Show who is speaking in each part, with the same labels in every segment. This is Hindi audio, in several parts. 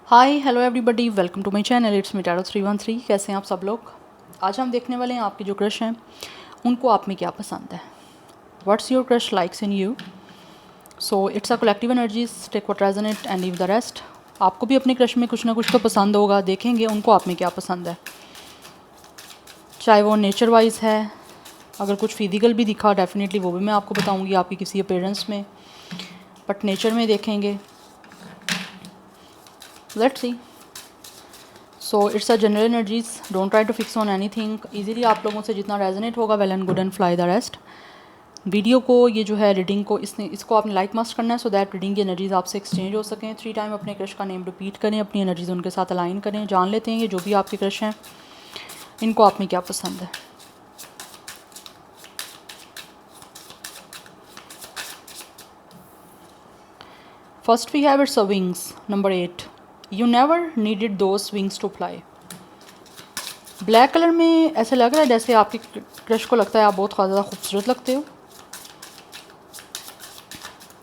Speaker 1: Hi hello everybody, welcome to my channel. It's me tarot 313। कैसे हैं आप सब लोग? आज हम देखने वाले हैं आपके जो क्रश हैं उनको आप में क्या पसंद है। What's your crush likes in you. So it's a collective energies, take what resonate and leave the rest. आपको भी अपने क्रश में कुछ ना कुछ तो पसंद होगा, देखेंगे उनको आप में क्या पसंद है, चाहे वो नेचर वाइज है। अगर कुछ फिजिकल भी दिखा डेफिनेटली वो भी मैं आपको बताऊँगी आपकी किसी अपीयरेंस में, बट नेचर में देखेंगे। Let's see. So it's a general energies, don't try to fix on anything. Easily आप लोगों से जितना रेजोनेट होगा well and good and fly the rest. Video को ये जो है रीडिंग को इसको आपने लाइक मस्ट करना है सो दैट रीडिंग की एनर्जीज आपसे एक्सचेंज हो सकें। 3 टाइम अपने क्रश का नेम रिपीट करें, अपनी एनर्जीज उनके साथ अलाइन करें। जान लेते हैं ये जो भी आपके क्रश हैं इनको आप में क्या पसंद है। First we have it's a wings, number 8। You never needed those wings to fly. Black colour में ऐसे लग रहा है जैसे आपके क्रश को लगता है आप बहुत ज़्यादा खूबसूरत लगते हो।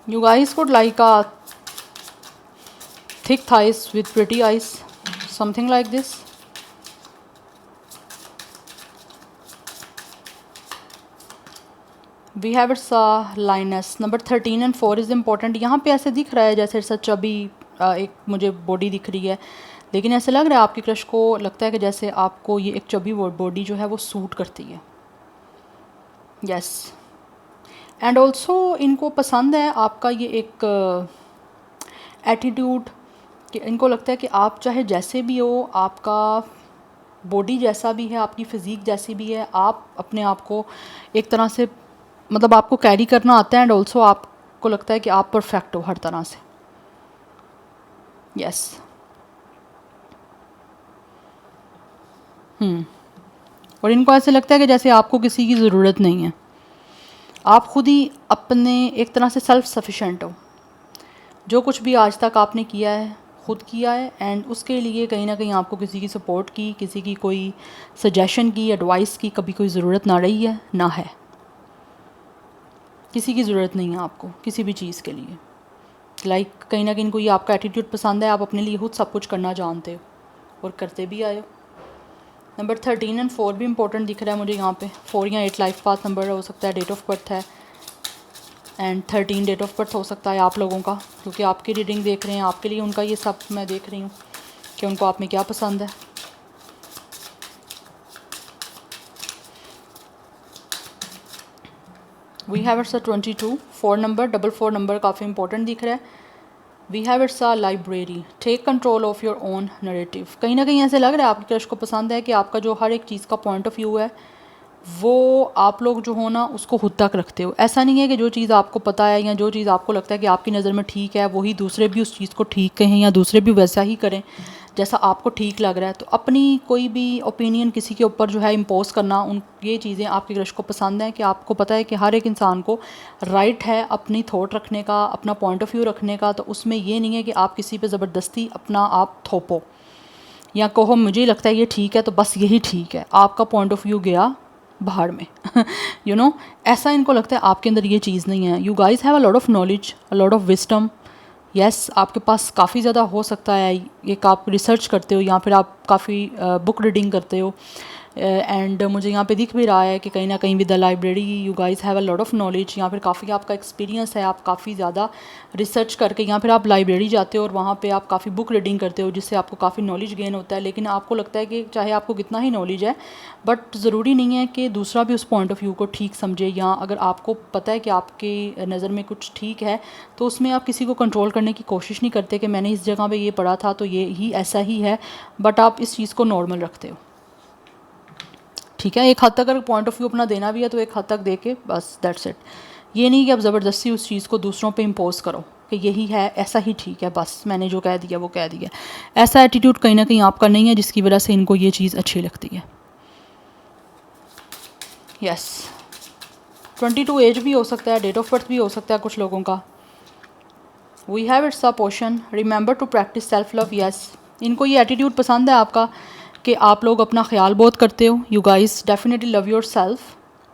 Speaker 1: You guys would like a thick thighs with pretty eyes, something like this. We have its lioness, number 13 and 4 is important. यहाँ पे ऐसे दिख रहा है जैसे इट्स चबी एक मुझे बॉडी दिख रही है, लेकिन ऐसे लग रहा है आपके क्रश को लगता है कि जैसे आपको ये एक चबी बॉडी जो है वो सूट करती है। यस, एंड ऑल्सो इनको पसंद है आपका ये एक एटीट्यूड कि इनको लगता है कि आप चाहे जैसे भी हो, आपका बॉडी जैसा भी है, आपकी फ़िज़ीक जैसी भी है, आप अपने आप को एक तरह से मतलब आपको कैरी करना आता है एंड ऑल्सो आपको लगता है कि आप परफेक्ट हो हर तरह से। यस और इनको ऐसे लगता है कि जैसे आपको किसी की ज़रूरत नहीं है, आप खुद ही अपने एक तरह से सेल्फ सफिशेंट हो। जो कुछ भी आज तक आपने किया है खुद किया है एंड उसके लिए कहीं ना कहीं आपको किसी की सपोर्ट की, किसी की कोई सजेशन की, एडवाइस की कभी कोई ज़रूरत ना रही है ना है। किसी की ज़रूरत नहीं है आपको किसी भी चीज़ के लिए। कहीं ना कहीं कोई आपका एटीट्यूड पसंद है, आप अपने लिए खुद सब कुछ करना जानते हो और करते भी आए हो। नंबर 13 एंड 4 भी इंपॉर्टेंट दिख रहा है मुझे यहाँ पे। 4 या 8 लाइफ पाथ नंबर हो सकता है, डेट ऑफ बर्थ है, एंड 13 डेट ऑफ बर्थ हो सकता है आप लोगों का, क्योंकि आपकी रीडिंग देख रहे हैं, आपके लिए उनका ये सब मैं देख रही हूँ कि उनको आप में क्या पसंद है। We have it's 22, 4 number, 44 number काफ़ी इंपॉर्टेंट दिख रहा है। We have it's a library, take control of your own narrative. कहीं ना कहीं ऐसे लग रहा है आपके क्रश को पसंद है कि आपका जो हर एक चीज़ का पॉइंट ऑफ व्यू है वो आप लोग जो हो ना उसको खुद तक रखते हो। ऐसा नहीं है कि जो चीज़ आपको पता है या जो चीज़ आपको लगता है कि आपकी नज़र में ठीक है वही दूसरे भी उस चीज़ को ठीक कहें या दूसरे भी वैसा ही करें जैसा आपको ठीक लग रहा है। तो अपनी कोई भी ओपिनियन किसी के ऊपर जो है इम्पोज करना, उन ये चीज़ें आपके क्रश को पसंद हैं कि आपको पता है कि हर एक इंसान को राइट है अपनी थॉट रखने का, अपना पॉइंट ऑफ व्यू रखने का। तो उसमें ये नहीं है कि आप किसी पे ज़बरदस्ती अपना आप थोपो या कहो मुझे लगता है ये ठीक है तो बस यही ठीक है, आपका पॉइंट ऑफ व्यू गया बाहर में। यू नो ऐसा इनको लगता है आपके अंदर ये चीज़ नहीं है। You guys have a lot of knowledge, a lot of wisdom. Yes, आपके पास काफ़ी ज़्यादा हो सकता है एक आप रिसर्च करते हो या फिर आप काफ़ी बुक रीडिंग करते हो एंड मुझे यहाँ पे दिख भी रहा है कि कहीं ना कहीं with the library you guys have a lot of knowledge, या फिर काफ़ी आपका एक्सपीरियंस है, आप काफ़ी ज़्यादा रिसर्च करके या फिर आप लाइब्रेरी जाते हो और वहाँ पे आप काफ़ी बुक रीडिंग करते हो जिससे आपको काफ़ी नॉलेज गेन होता है। लेकिन आपको लगता है कि चाहे आपको कितना ही नॉलेज है बट ज़रूरी नहीं है कि दूसरा भी उस पॉइंट ऑफ व्यू को ठीक समझे, या अगर आपको पता है कि आपकी नज़र में कुछ ठीक है तो उसमें आप किसी को कंट्रोल करने की कोशिश नहीं करते कि मैंने इस जगह पे ये पढ़ा था तो ये ही ऐसा ही है, बट आप इस चीज़ को नॉर्मल रखते हो। ठीक है, एक हद तक अगर पॉइंट ऑफ व्यू अपना देना भी है तो एक हद तक दे के बस दैट्स इट। ये नहीं कि आप ज़बरदस्ती उस चीज़ को दूसरों पे इम्पोज करो कि यही है, ऐसा ही ठीक है, बस मैंने जो कह दिया वो कह दिया। ऐसा एटीट्यूड कहीं ना कहीं आपका नहीं है जिसकी वजह से इनको ये चीज़ अच्छी लगती है। यस, 22 एज भी हो सकता है, डेट ऑफ बर्थ भी हो सकता है कुछ लोगों का। We have it's a portion, remember to practise self love. Yes, इनको ये एटीट्यूड पसंद है आपका कि आप लोग अपना ख्याल बहुत करते हो। You guys definitely love your self.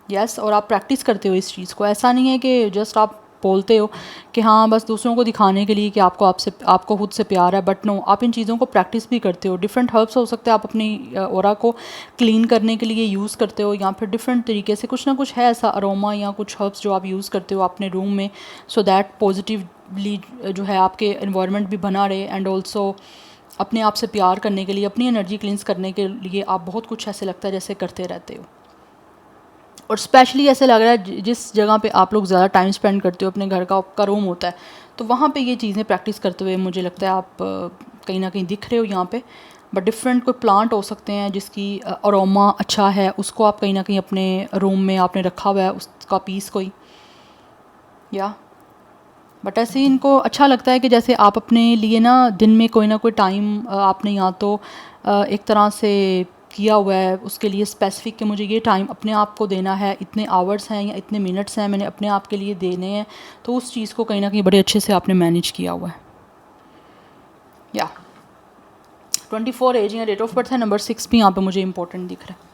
Speaker 1: Yes, और आप प्रैक्टिस करते हो इस चीज़ को। ऐसा नहीं है कि जस्ट आप बोलते हो कि हाँ बस दूसरों को दिखाने के लिए कि आपको खुद से प्यार है, बट नो, आप इन चीज़ों को प्रैक्टिस भी करते हो। डिफरेंट हर्ब्स हो सकते हैं आप अपनी ऑरा को क्लीन करने के लिए यूज़ करते हो, या फिर डिफरेंट तरीके से कुछ ना कुछ है ऐसा अरोमा या कुछ हर्ब्स जो आप यूज़ करते हो अपने रूम में, सो दैट पॉजिटिवली जो है आपके इन्वायरमेंट भी बना रहे, एंड ऑल्सो अपने आप से प्यार करने के लिए, अपनी एनर्जी क्लींस करने के लिए आप बहुत कुछ ऐसे लगता है जैसे करते रहते हो। और स्पेशली ऐसे लग रहा है जिस जगह पे आप लोग ज़्यादा टाइम स्पेंड करते हो, अपने घर का आपका रूम होता है, तो वहाँ पे ये चीज़ें प्रैक्टिस करते हुए मुझे लगता है आप कहीं ना कहीं दिख रहे हो यहाँ पे। बट डिफरेंट कोई प्लांट हो सकते हैं जिसकी अरोमा अच्छा है, उसको आप कहीं ना कहीं अपने रूम में आपने रखा हुआ है, उसका पीस कोई, या बट ऐसे ही इनको अच्छा लगता है कि जैसे आप अपने लिए ना दिन में कोई ना कोई टाइम आपने या तो एक तरह से किया हुआ है उसके लिए स्पेसिफिक कि मुझे ये टाइम अपने आप को देना है, इतने आवर्स हैं या इतने मिनट्स हैं मैंने अपने आप के लिए देने हैं, तो उस चीज़ को कहीं ना कहीं बड़े अच्छे से आपने मैनेज किया हुआ है। या 24 एज या डेट ऑफ बर्थ है, नंबर 6 भी यहाँ पे मुझे इंपॉर्टेंट दिख रहा है।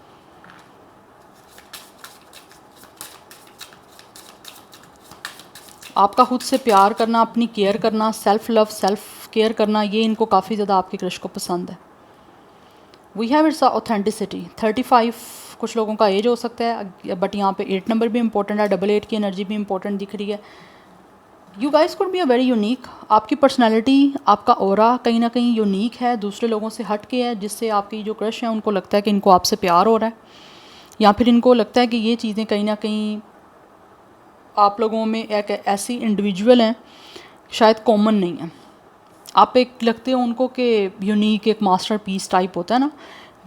Speaker 1: आपका खुद से प्यार करना, अपनी केयर करना, सेल्फ लव, सेल्फ केयर करना, ये इनको काफ़ी ज़्यादा आपके क्रश को पसंद है। We have it's authenticity. 35 कुछ लोगों का एज हो सकता है, बट यहाँ पे 8 नंबर भी इंपॉर्टेंट है, 88 की एनर्जी भी इंपॉर्टेंट दिख रही है। You guys could be a very unique. आपकी पर्सनैलिटी, आपका ऑरा कहीं ना कहीं यूनिक है, दूसरे लोगों से हट के है, जिससे आपकी जो क्रश है उनको लगता है कि इनको आपसे प्यार हो रहा है, या फिर इनको लगता है कि ये चीज़ें कहीं ना कहीं आप लोगों में एक ऐसी इंडिविजुअल हैं शायद कॉमन नहीं है। आप एक लगते हो उनको कि यूनिक, एक मास्टर पीस टाइप होता है ना,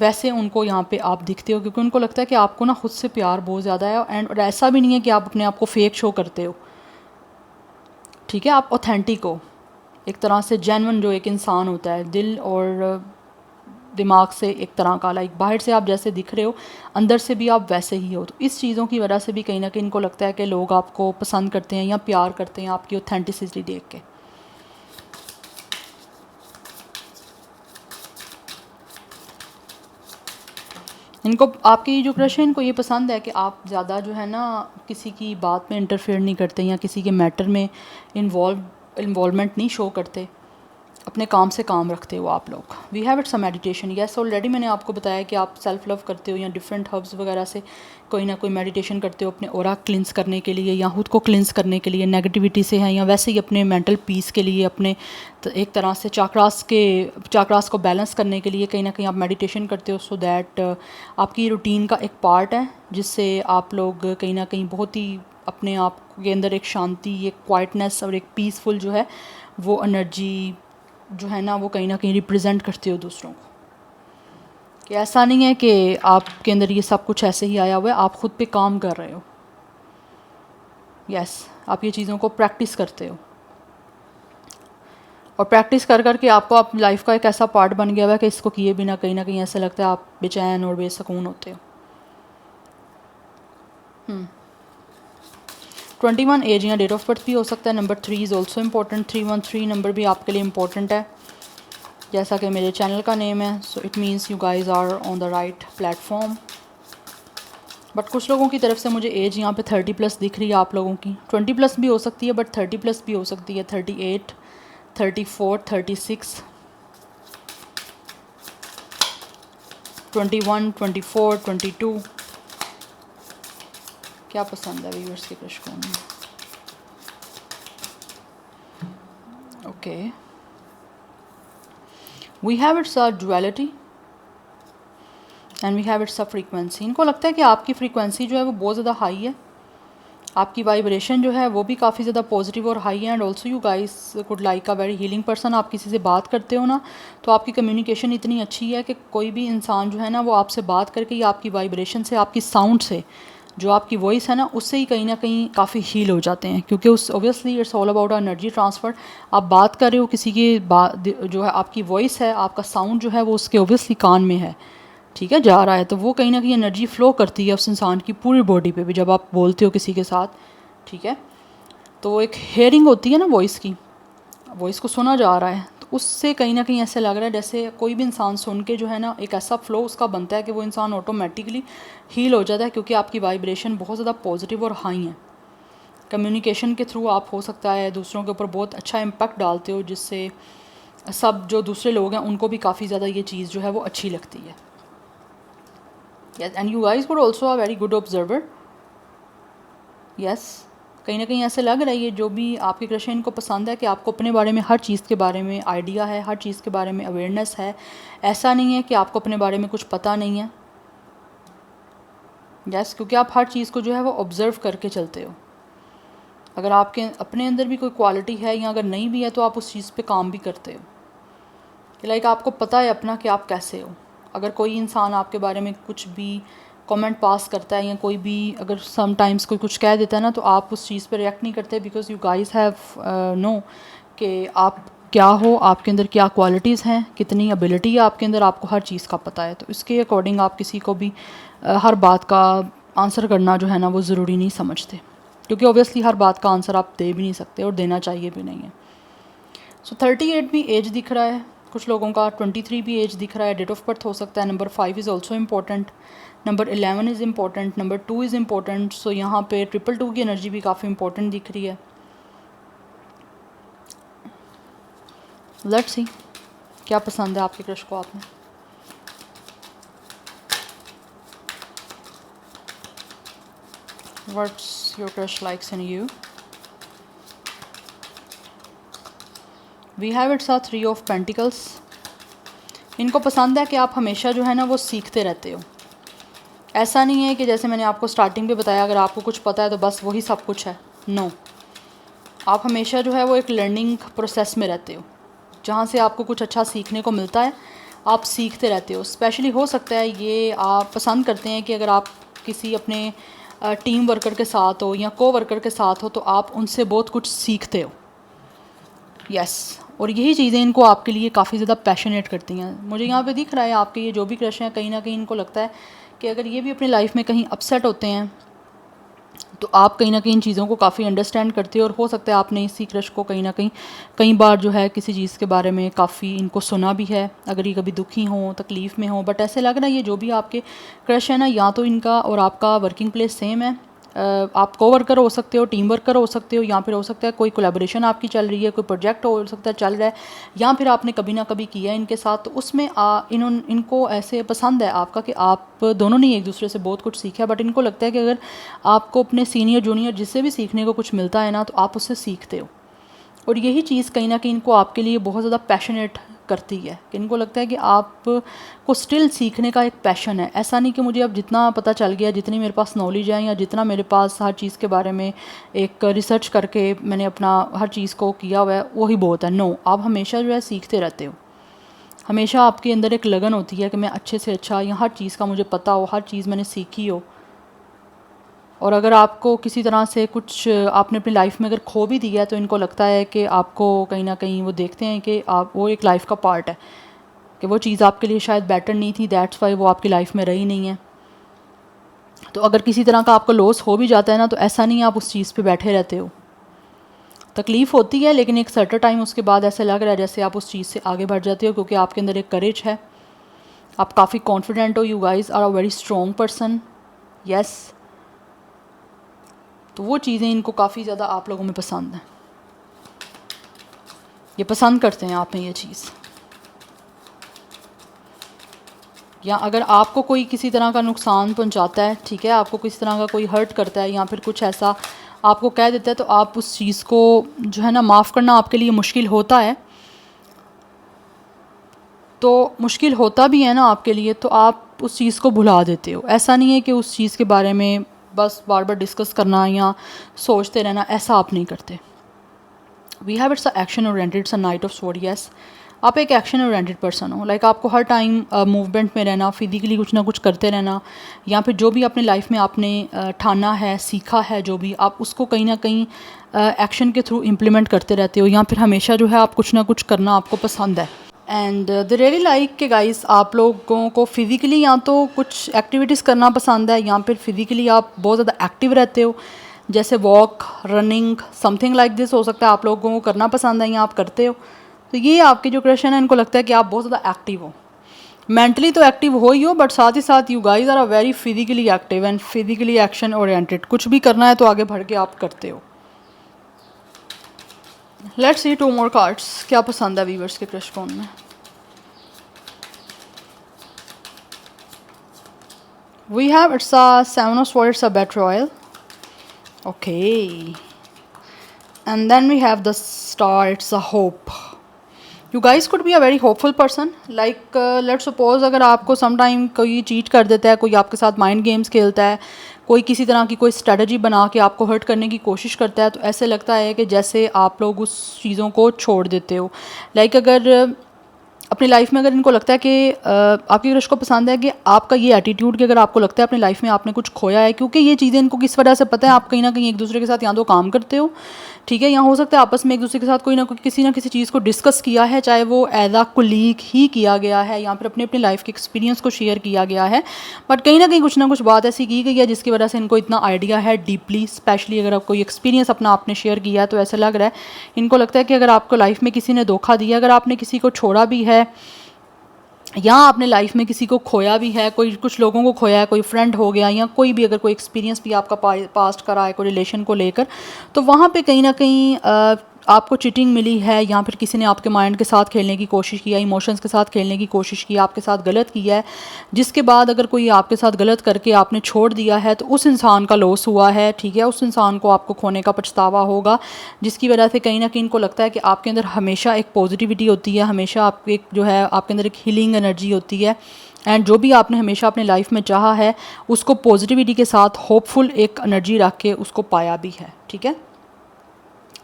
Speaker 1: वैसे उनको यहाँ पे आप दिखते हो, क्योंकि उनको लगता है कि आपको ना खुद से प्यार बहुत ज़्यादा है, एंड और ऐसा भी नहीं है कि आप अपने आप को फेक शो करते हो, ठीक है, आप ऑथेंटिक हो, एक तरह से जेन्युइन जो एक इंसान होता है, दिल और दिमाग से एक तरह का, लाइक बाहर से आप जैसे दिख रहे हो अंदर से भी आप वैसे ही हो। तो इस चीज़ों की वजह से भी कहीं ना कहीं इनको लगता है कि लोग आपको पसंद करते हैं या प्यार करते हैं आपकी ऑथेंटिसिटी देख के। इनको आपकी जो क्रश है इनको ये पसंद है कि आप ज़्यादा जो है ना किसी की बात में इंटरफेयर नहीं करते या किसी के मैटर में इन्वॉल्वमेंट नहीं शो करते, अपने काम से काम रखते हो आप लोग। We have it's a meditation. Yes, already मैंने आपको बताया कि आप सेल्फ लव करते हो या डिफरेंट हर्ब्स वगैरह से कोई ना कोई मेडिटेशन करते हो अपने ऑरा क्लिंस करने के लिए या खुद को क्लिंस करने के लिए नेगेटिविटी से है, या वैसे ही अपने मेंटल पीस के लिए, अपने एक तरह से चाक्रास को बैलेंस करने के लिए कहीं ना कहीं आप मेडिटेशन करते हो, सो दैट आपकी रूटीन का एक पार्ट है, जिससे आप लोग कहीं ना कहीं बहुत ही अपने आप के अंदर एक शांति, एक क्वाइटनेस और एक पीसफुल जो है वो एनर्जी जो है ना वो कहीं ना कहीं रिप्रेजेंट करते हो दूसरों को। कि ऐसा नहीं है कि आपके अंदर ये सब कुछ ऐसे ही आया हुआ है, आप खुद पे काम कर रहे हो। यस, आप ये चीज़ों को प्रैक्टिस करते हो, और प्रैक्टिस कर कर के आपको आप लाइफ का एक ऐसा पार्ट बन गया हुआ है कि इसको किए बिना कहीं ना कहीं ऐसा लगता है आप बेचैन और बेसकून होते हो। 21 एज या डेट ऑफ बर्थ भी हो सकता है। Number 3 is also important. 313 number भी आपके लिए इम्पॉर्टेंट है, जैसा कि मेरे चैनल का नेम है, so it means you guys are on the right platform. But कुछ लोगों की तरफ से मुझे एज यहाँ पे 30 प्लस दिख रही है, आप लोगों की 20 प्लस भी हो सकती है, बट 30 प्लस भी हो सकती है, 38, 34, 36, 21, 24, 22। क्या पसंद है व्यूअर्स के क्रश को? Okay, we have it's a duality and we have it's a frequency. इनको लगता है कि आपकी फ्रीक्वेंसी जो है वो बहुत ज़्यादा हाई है, आपकी वाइब्रेशन जो है वो भी काफ़ी ज़्यादा पॉजिटिव और हाई है, and also you guys could like a very healing person. आप किसी से बात करते हो ना तो आपकी कम्युनिकेशन इतनी अच्छी है कि कोई भी इंसान जो है ना वो आपसे बात करके ही आपकी वाइब्रेशन से, आपकी साउंड से, जो आपकी वॉइस है ना उससे ही कहीं ना कहीं काफ़ी हील हो जाते हैं, क्योंकि उस obviously it's all about energy transfer. आप बात कर रहे हो किसी की बात, जो है आपकी वॉइस है, आपका साउंड जो है वो उसके ऑब्वियसली कान में है, ठीक है, जा रहा है, तो वो कहीं ना कहीं एनर्जी फ़्लो करती है उस इंसान की पूरी बॉडी पे भी जब आप बोलते हो किसी के साथ, ठीक है। तो एक हेयरिंग होती है ना वॉइस की, वॉइस को सुना जा रहा है, तो उससे कहीं ना कहीं ऐसे लग रहा है जैसे कोई भी इंसान सुन के जो है ना एक ऐसा फ़्लो उसका बनता है कि वो इंसान ऑटोमेटिकली हील हो जाता है, क्योंकि आपकी वाइब्रेशन बहुत ज़्यादा पॉजिटिव और हाई है। कम्युनिकेशन के थ्रू आप हो सकता है दूसरों के ऊपर बहुत अच्छा इम्पैक्ट डालते हो, जिससे सब जो दूसरे लोग हैं उनको भी काफ़ी ज़्यादा ये चीज़ जो है वो अच्छी लगती है। Yes, and you guys would also a very good observer. Yes, कहीं ना कहीं ऐसे लग रहा है ये जो भी आपके क्रश हैं इनको पसंद है कि आपको अपने बारे में हर चीज़ के बारे में आइडिया है, हर चीज़ के बारे में अवेयरनेस है। ऐसा नहीं है कि आपको अपने बारे में कुछ पता नहीं है। यस, क्योंकि आप हर चीज़ को जो है वो ऑब्ज़र्व करके चलते हो। अगर आपके अपने अंदर भी कोई क्वालिटी है या अगर नहीं भी है तो आप उस चीज़ पे काम भी करते हो। लाइक आपको पता है अपना कि आप कैसे हो। अगर कोई इंसान आपके बारे में कुछ भी कमेंट पास करता है या कोई भी अगर समटाइम्स कोई कुछ कह देता है ना, तो आप उस चीज़ पे रिएक्ट नहीं करते, because you guys have no कि आप क्या हो, आपके अंदर क्या क्वालिटीज़ हैं, कितनी एबिलिटी है आपके अंदर, आपको हर चीज़ का पता है। तो इसके अकॉर्डिंग आप किसी को भी हर बात का आंसर करना जो है ना वो ज़रूरी नहीं समझते, क्योंकि ऑब्वियसली हर बात का आंसर आप दे भी नहीं सकते और देना चाहिए भी नहीं है। सो 38 भी एज दिख रहा है कुछ लोगों का, 23 भी एज दिख रहा है, डेट ऑफ बर्थ हो सकता है। Number 5 is also important, number 11 is important, number 2 is important. So यहाँ पे 222 की एनर्जी भी काफ़ी इंपॉर्टेंट दिख रही है। लेट्स सी क्या पसंद है आपके क्रश को आप में। What's your crush likes in you. We have it's a 3 of pentacles. इनको पसंद है कि आप हमेशा जो है ना वो सीखते रहते हो। ऐसा नहीं है कि जैसे मैंने आपको स्टार्टिंग पे बताया अगर आपको कुछ पता है तो बस वही सब कुछ है। नो, आप हमेशा जो है वो एक लर्निंग प्रोसेस में रहते हो, जहाँ से आपको कुछ अच्छा सीखने को मिलता है, आप सीखते रहते हो। स्पेशली हो सकता है ये आप पसंद करते हैं कि अगर आप किसी अपने टीम वर्कर के साथ हो या को वर्कर के साथ हो तो आप उनसे बहुत कुछ सीखते हो। यस, और यही चीज़ें इनको आपके लिए काफ़ी ज़्यादा पैशनेट करती हैं। मुझे यहाँ पे दिख रहा है आपके ये जो भी क्रश हैं कहीं ना कहीं इनको लगता है कि अगर ये भी अपनी लाइफ में कहीं अपसेट होते हैं तो आप कहीं ना कहीं इन चीज़ों को काफ़ी अंडरस्टैंड करते हो, और हो सकता है आपने इसी क्रश को कहीं ना कहीं कई बार जो है किसी चीज़ के बारे में काफ़ी इनको सुना भी है, अगर ये कभी दुखी हों, तकलीफ़ में हों। बट ऐसे लग रहा है ये जो भी आपके क्रश है ना, या तो इनका और आपका वर्किंग प्लेस सेम है। आप को वर्कर हो सकते हो, टीम वर्कर हो सकते हो, या फिर हो सकता है कोई कोलैबोरेशन आपकी चल रही है, कोई प्रोजेक्ट हो सकता है चल रहा है, या फिर आपने कभी ना कभी किया है इनके साथ। तो उसमें इनको ऐसे पसंद है आपका कि आप दोनों ने एक दूसरे से बहुत कुछ सीखा है। बट इनको लगता है कि अगर आपको अपने सीनियर जूनियर जिससे भी सीखने को कुछ मिलता है ना तो आप उससे सीखते हो, और यही चीज़ कहीं ना कहीं इनको आपके लिए बहुत ज़्यादा पैशनेट करती है कि इनको लगता है कि आप को स्टिल सीखने का एक पैशन है। ऐसा नहीं कि मुझे अब जितना पता चल गया, जितनी मेरे पास नॉलेज है या जितना मेरे पास हर चीज़ के बारे में एक रिसर्च करके मैंने अपना हर चीज़ को किया हुआ है वही बहुत है। नो, आप हमेशा जो है सीखते रहते हो। हमेशा आपके अंदर एक लगन होती है कि मैं अच्छे से अच्छा या हर चीज़ का मुझे पता हो, हर चीज़ मैंने सीखी हो। और अगर आपको किसी तरह से कुछ आपने अपनी लाइफ में अगर खो भी दिया है तो इनको लगता है कि आपको कहीं ना कहीं वो देखते हैं कि आप वो एक लाइफ का पार्ट है, कि वो चीज़ आपके लिए शायद बेटर नहीं थी, दैट्स वाई वो आपकी लाइफ में रही नहीं है। तो अगर किसी तरह का आपको लॉस हो भी जाता है ना तो ऐसा नहीं है आप उस चीज़ पे बैठे रहते हो। तकलीफ़ होती है लेकिन एक सर्टेन टाइम उसके बाद ऐसा लग रहा है जैसे आप उस चीज़ से आगे बढ़ जाते हो, क्योंकि आपके अंदर एक करेज है, आप काफ़ी कॉन्फिडेंट हो। You guys are a very strong person. Yes, तो वो चीज़ें इनको काफ़ी ज़्यादा आप लोगों में पसंद हैं, ये पसंद करते हैं आप में ये चीज़। या अगर आपको कोई किसी तरह का नुकसान पहुंचाता है, ठीक है, आपको किसी तरह का कोई हर्ट करता है या फिर कुछ ऐसा आपको कह देता है, तो आप उस चीज़ को जो है ना माफ़ करना आपके लिए मुश्किल होता है। तो मुश्किल होता भी है ना आपके लिए, तो आप उस चीज़ को भुला देते हो। ऐसा नहीं है कि उस चीज़ के बारे में बस बार बार डिस्कस करना या सोचते रहना, ऐसा आप नहीं करते। We have it's a action oriented, it's a knight of sword. Yes, आप एक एक्शन ओरिएंटेड पर्सन हो। लाइक आपको हर टाइम मूवमेंट में रहना, फिजिकली कुछ ना कुछ करते रहना, या फिर जो भी अपने लाइफ में आपने ठाना है, सीखा है, जो भी आप उसको कहीं ना कहीं एक्शन के थ्रू इम्प्लीमेंट करते रहते हो, या फिर हमेशा जो है आप कुछ ना कुछ करना आपको पसंद है। एंड द रियली लाइक के गाइस, आप लोगों को फिज़िकली या तो कुछ एक्टिविटीज़ करना पसंद है, या फिर फिज़िकली आप बहुत ज़्यादा एक्टिव रहते हो, जैसे walk, running, something like this हो सकता है आप लोगों को करना पसंद है या आप करते हो। तो ये आपके जो क्रश है इनको लगता है कि आप बहुत ज़्यादा एक्टिव हो। मेंटली तो एक्टिव हो ही हो, बट साथ ही साथ you guys are a very physically active and physically action oriented. कुछ भी करना है तो आगे बढ़ के आप करते हो। लेट्स सी 2 मोर कार्ड्स, क्या पसंद है व्यूवर्स के क्रश को उनमें। We have it's a 7 of swords, it's a betrayal, okay, and then we have the star, it's a hope. You guys could be a very hopeful person, like let suppose अगर आपको सम टाइम कोई चीट कर देता है, कोई आपके साथ माइंड गेम्स खेलता है, कोई किसी तरह की कोई स्ट्रेटजी बना के आपको हर्ट करने की कोशिश करता है, तो ऐसे लगता है कि जैसे आप लोग उस चीज़ों को छोड़ देते हो। लाइक अगर अपनी लाइफ में अगर इनको लगता है कि आपकी क्रश को पसंद है कि आपका ये एटीट्यूड, कि अगर आपको लगता है अपनी लाइफ में आपने कुछ खोया है, क्योंकि ये चीज़ें इनको किस वजह से पता है, आप कहीं ना कहीं एक दूसरे के साथ या तो काम करते हो, ठीक है, या हो सकता है आपस में एक दूसरे के साथ कोई ना किसी चीज़ को डिस्कस किया है, चाहे वो एज आ कोलीग ही किया गया है या फिर अपनी अपनी लाइफ के एक्सपीरियंस को शेयर किया गया है, बट कहीं ना कुछ बात ऐसी की गई है जिसकी वजह से इनको इतना आइडिया है डीपली, स्पेशली अगर आप कोई एक्सपीरियंस अपना आपने शेयर किया है, तो ऐसा लग रहा है इनको लगता है कि अगर आपको लाइफ में किसी ने धोखा दिया, अगर आपने किसी को छोड़ा भी है या आपने लाइफ में किसी को खोया भी है, कोई कुछ लोगों को खोया है, कोई फ्रेंड हो गया या कोई भी अगर कोई एक्सपीरियंस भी आपका पास्ट का रहा है कोई रिलेशन को लेकर, तो वहाँ पे कहीं ना कहीं आपको चीटिंग मिली है या फिर किसी ने आपके माइंड के साथ खेलने की कोशिश किया, इमोशंस के साथ खेलने की कोशिश की, आपके साथ गलत किया है, जिसके बाद अगर कोई आपके साथ गलत करके आपने छोड़ दिया है तो उस इंसान का लॉस हुआ है, ठीक है, उस इंसान को आपको खोने का पछतावा होगा, जिसकी वजह से कहीं ना कहीं इनको लगता है कि आपके अंदर हमेशा एक पॉजिटिविटी होती है, हमेशा आपके एक जो है आपके अंदर एक हीलिंग एनर्जी होती है, एंड जो भी आपने हमेशा अपने लाइफ में चाहा है उसको पॉजिटिविटी के साथ होपफुल एक एनर्जी रख के उसको पाया भी है, ठीक है,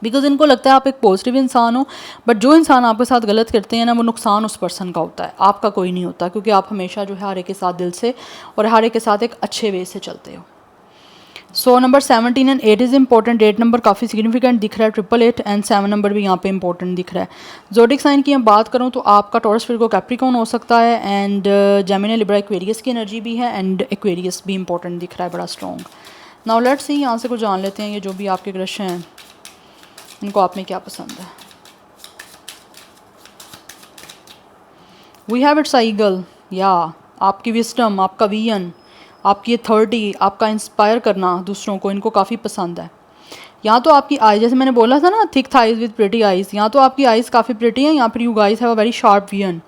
Speaker 1: बिकॉज इनको लगता है आप एक पॉजिटिव इंसान हो, बट जो इंसान आपके साथ गलत करते हैं ना, वो नुकसान उस पर्सन का होता है, आपका कोई नहीं होता, क्योंकि आप हमेशा जो है हर एक के साथ दिल से और हर एक के साथ एक अच्छे वे से चलते हो। So number 17 and 8 is important, 8 number काफ़ी सिग्निफिकेंट दिख रहा है, 888 एंड 7 नंबर भी यहाँ पे इंपॉर्टेंट दिख रहा है। ज़ोडिक साइन की मैं बात करूँ तो आपका टॉरस फिर को कैप्रिकॉर्न हो सकता है, एंड जेमिनी लिब्रा एक्वेरियस की एनर्जी भी है, एंड एक्वेरियस भी इंपॉर्टेंट दिख रहा है, बड़ा स्ट्रॉन्ग। नाउ लेट्स सी, यहाँ से कुछ जान लेते हैं ये जो भी आपके क्रश हैं इनको आप में क्या पसंद है। वी हैव इट्स ईगल, या आपकी विस्डम, आपका विजन, आपकी अथॉरिटी, आपका इंस्पायर करना दूसरों को, इनको काफ़ी पसंद है। यहाँ तो आपकी आई, जैसे मैंने बोला था ना, thick thighs with pretty eyes, यहाँ तो आपकी आइज़ काफ़ी प्रिटी हैं, यहाँ पर you guys have a very sharp vision.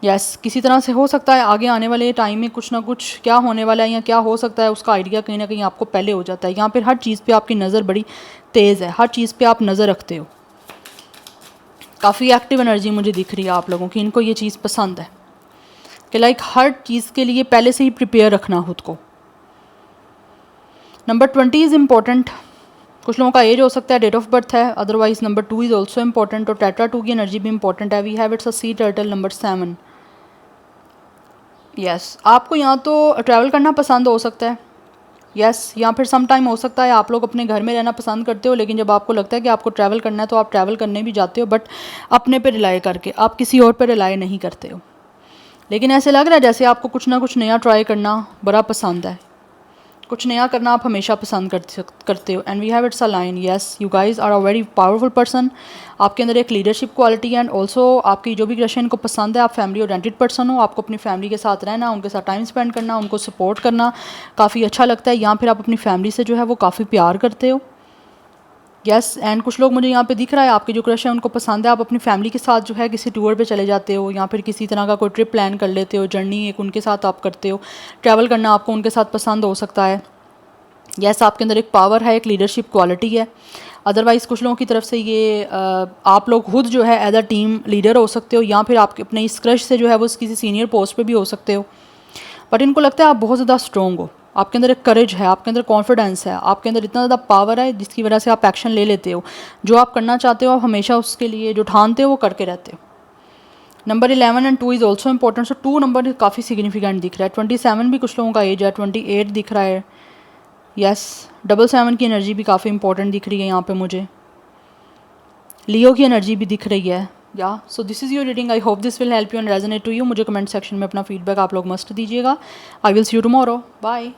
Speaker 1: Yes, किसी तरह से हो सकता है आगे आने वाले टाइम में कुछ ना कुछ क्या होने वाला है या क्या हो सकता है उसका आइडिया कहीं ना कहीं आपको पहले हो जाता है। यहाँ पर हर चीज़ पे आपकी नज़र बड़ी तेज़ है, हर चीज़ पे आप नज़र रखते हो, काफ़ी एक्टिव एनर्जी मुझे दिख रही है आप लोगों की, इनको ये चीज़ पसंद है कि लाइक हर चीज़ के लिए पहले से ही प्रिपेयर रखना खुद को। नंबर 20 इज़ इम्पॉर्टेंट, कुछ लोगों का एज हो सकता है, डेट ऑफ बर्थ है, otherwise number 2 is also important, और टेट्रा 2 की एनर्जी भी इंपॉर्टेंट है। We have it's a sea turtle, number 7। Yes, आपको यहाँ तो ट्रैवल करना पसंद हो सकता है, यस, या फिर सम टाइम हो सकता है आप लोग अपने घर में रहना पसंद करते हो, लेकिन जब आपको लगता है कि आपको ट्रैवल करना है तो आप ट्रैवल करने भी जाते हो, बट अपने पे रिलाई करके, आप किसी और पे रिलाई नहीं करते हो। लेकिन ऐसे लग रहा है जैसे आपको कुछ ना कुछ नया ट्राई करना बड़ा पसंद है, कुछ नया करना आप हमेशा पसंद करते हो। And we have it's a lion, yes you guys are a very powerful person, आपके अंदर एक लीडरशिप क्वालिटी है, एंड ऑल्सो आपकी जो भी क्रश है इनको पसंद है, आप फैमिली ओरिएंटेड पर्सन हो, आपको अपनी फैमिली के साथ रहना, उनके साथ टाइम स्पेंड करना, उनको सपोर्ट करना काफ़ी अच्छा लगता है, या फिर आप अपनी फैमिली से जो है वो काफ़ी प्यार करते हो। यस, एंड कुछ लोग मुझे यहाँ पे दिख रहा है आपके जो क्रश है उनको पसंद है आप अपनी फैमिली के साथ जो है किसी टूर पे चले जाते हो, या फिर किसी तरह का कोई ट्रिप प्लान कर लेते हो, जर्नी एक उनके साथ आप करते हो, ट्रैवल करना आपको उनके साथ पसंद हो सकता है। यस, आपके अंदर एक पावर है, एक लीडरशिप क्वालिटी है। अदरवाइज़ कुछ लोगों की तरफ से ये आप लोग खुद जो है एज अ टीम लीडर हो सकते हो, या फिर आपके अपने इस क्रश से जो है वो किसी सीनियर पोस्ट पे भी हो सकते हो, बट इनको लगता है आप बहुत ज़्यादा स्ट्रॉन्ग हो, आपके अंदर एक करेज है, आपके अंदर कॉन्फिडेंस है, आपके अंदर इतना ज़्यादा पावर है जिसकी वजह से आप एक्शन ले लेते हो, जो आप करना चाहते हो आप हमेशा उसके लिए जो ठानते हो वो करके रहते हो। Number 11 and 2 is also important, so 2 number काफ़ी सिग्निफिकेंट दिख रहा है। 27 भी कुछ लोगों का एज है, 28 दिख रहा है, यस, 77 की एनर्जी भी काफ़ी इंपॉर्टेंट दिख रही है यहाँ पे मुझे, लियो की एनर्जी भी दिख रही है। या so this is your reading, I hope this will help you and resonate to you. मुझे कमेंट सेक्शन में अपना फीडबैक आप लोग मस्ट दीजिएगा। I will see you tomorrow, bye.